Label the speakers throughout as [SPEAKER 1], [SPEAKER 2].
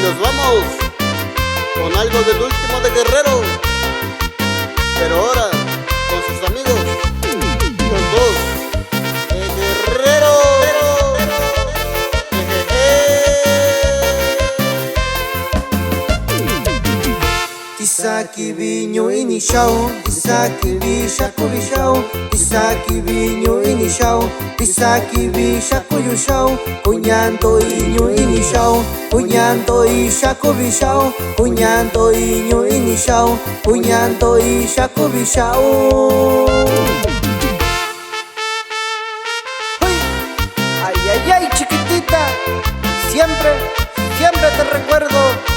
[SPEAKER 1] nos vamos con algo del último de Guerrero, pero ahora con sus amigos, los dos de Guerrero.
[SPEAKER 2] Tisaki vinho inicial, tisaki bicha cubichau, tisaki vinho inicial, tisaki bicha cubichau, cunhando inho inicial, cunhando isha cubichau, cunhando inho inicial, cunhando isha cubichau. Ay, ay, ay, chiquitita, siempre, siempre te recuerdo.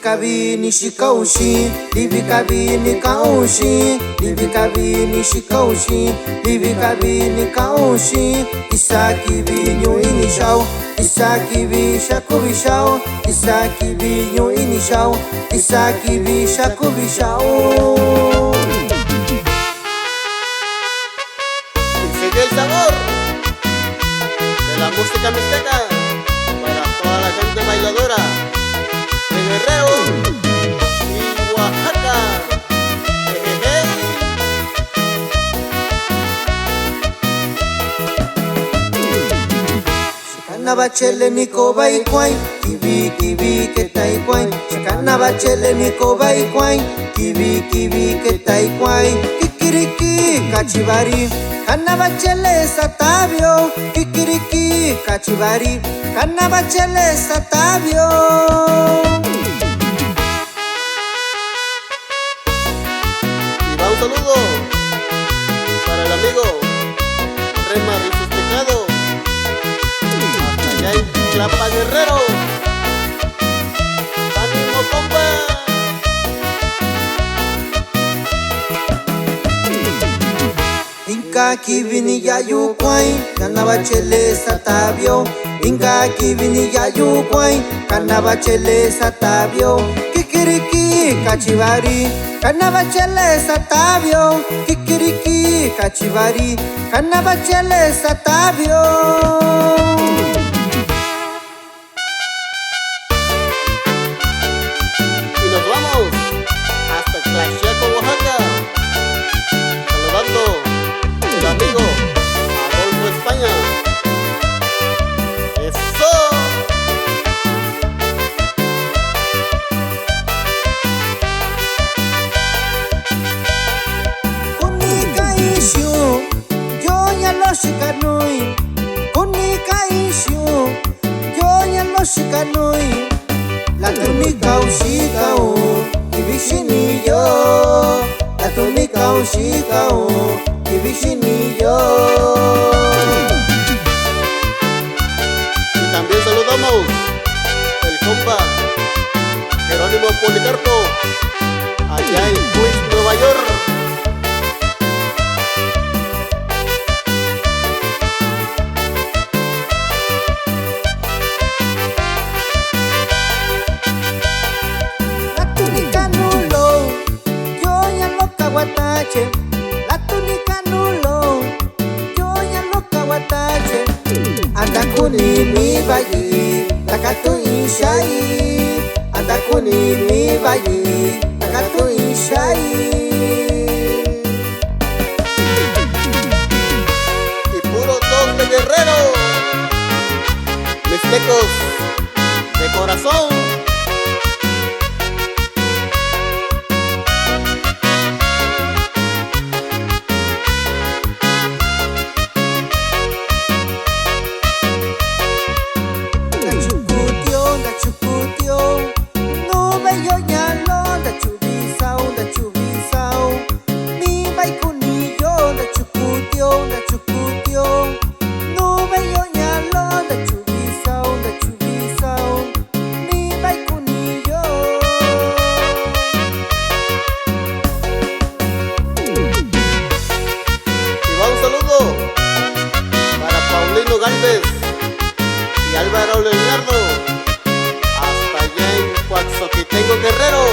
[SPEAKER 2] Kabini shikaushi, livi kabini kaushi, livi kabini shikaushi, livi kabini kaushi. Tisaki vinho inicial, tisaki bicha cubichau, tisaki vinho inicial, tisaki bicha cubichau.
[SPEAKER 1] Sigue el sabor de la música mixteca para toda la gente bailadora de Guerrero y Oaxaca.
[SPEAKER 2] Chicana bachele niko baikwai, kibi kibi que taikwai. Chicana bachele niko baikwai, kibi kibi que taikwai. Kikiriki kachivari, kana bachele satavio. Kikiriki kachivari, kana bachele satavio.
[SPEAKER 1] Un saludo para el amigo Rema Risusticado hasta allá en Tlapa, Guerrero. ¡Ánimo, compa!
[SPEAKER 2] Inka kivini yayu kwai, kana bachele satavio. Inka kivini yayu kwai, kana bachele satavio. Kikiriki kachivari, kana bachele satavio. Kikiriki kachivari, kana bachele satavio.
[SPEAKER 1] Y nos vamos hasta Tlaxiaco, Oaxaca, saludando al amigo Adolfo España. ¡Eso!
[SPEAKER 2] Shikanui, kunika ishu, yo ya lo shikanui. La túnica ushikao, kibishini yo. La túnica ushikao, kibishini yo.
[SPEAKER 1] Y también saludamos el compa Jerónimo Policarpo allá en Queens, Nueva York.
[SPEAKER 2] La túnica nulo, yo ya no kawatache. Anda kuni mi bayi, takatu ishai. Anda kuni mi bayi, takatu ishai.
[SPEAKER 1] Y puro dos de Guerrero, mixtecos de corazón. Galvez y Álvaro Leonardo hasta allá en Coaxoquitengo, Guerrero.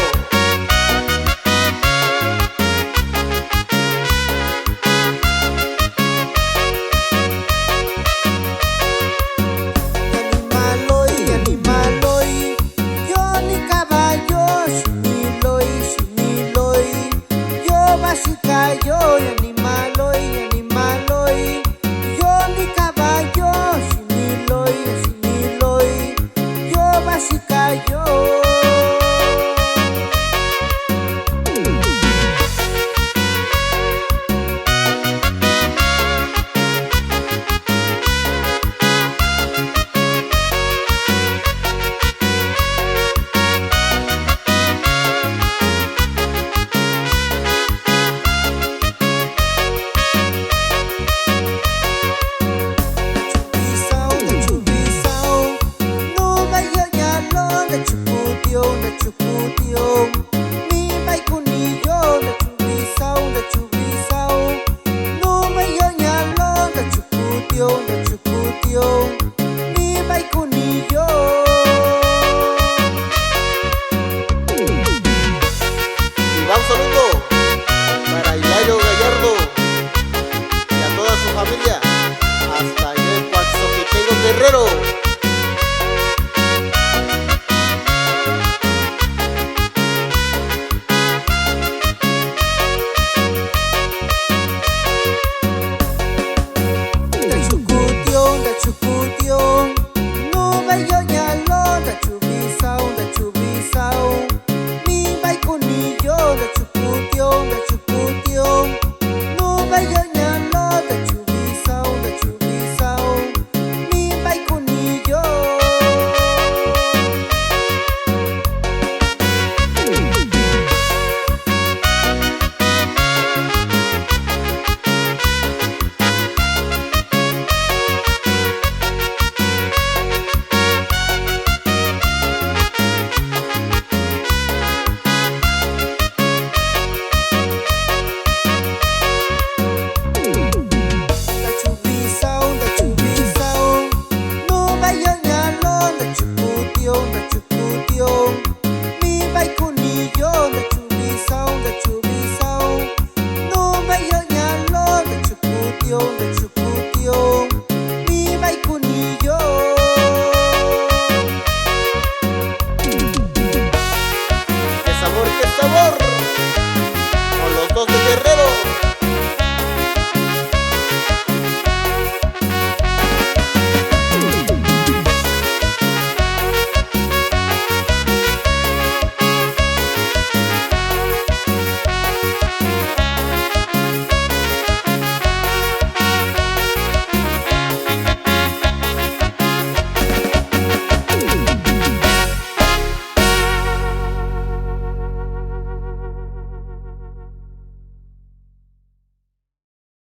[SPEAKER 2] así cayó. Chucu